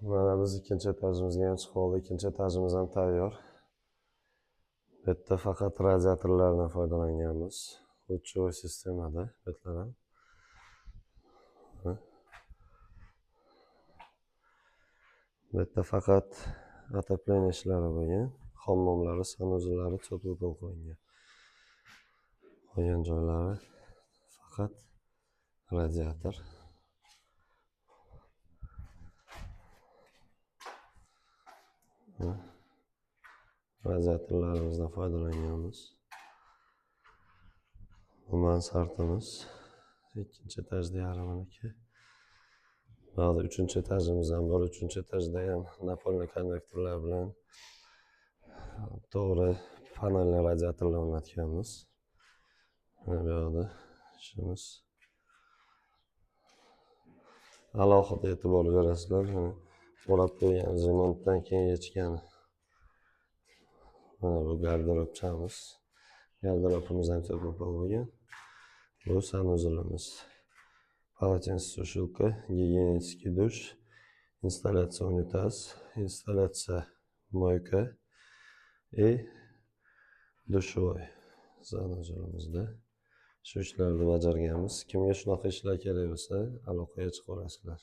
Mana biz ikkinchi etajimizga ham chiqib oldik. Ikkinchi etajimiz ham tayyor. Bu yerda faqat radiatorlardan foydalanganmiz. Лучевой sistemada betlar ham. Bu yerda faqat отопление ishlari bo'lgan. Hammomlari, sanuzellari teplokol qilingan. Qolgan joylari faqat radiator. Radiatorlarimizdan foydalanganmiz. Bu mansardimiz. Ikkinchi etajda yaramaniki. Buyoqda uchinchi etajimiz ham bor. Uchinchi etajda ham napolniy konvektorlar bilan to'g'ri panelli radiatorlar o'rnatganmiz. Mana bu yoqda ishimiz. Alohida e'tibor berasizlar. O'rab qo'yganmiz remontdan keyin yechgan. Mana bu garderobchamiz. Garderobimiz ham teplokol bo'lgan. Bu sanuzelimiz. Полотенцесушилка, гигиенический душ, инсталляция унитаз, инсталляция мойка и dushovой sanuzelimizda shu ishlarni bajarganmiz. Kimga shunaqa ishlar kerak bo'lsa, aloqaga chiqaverasizlar.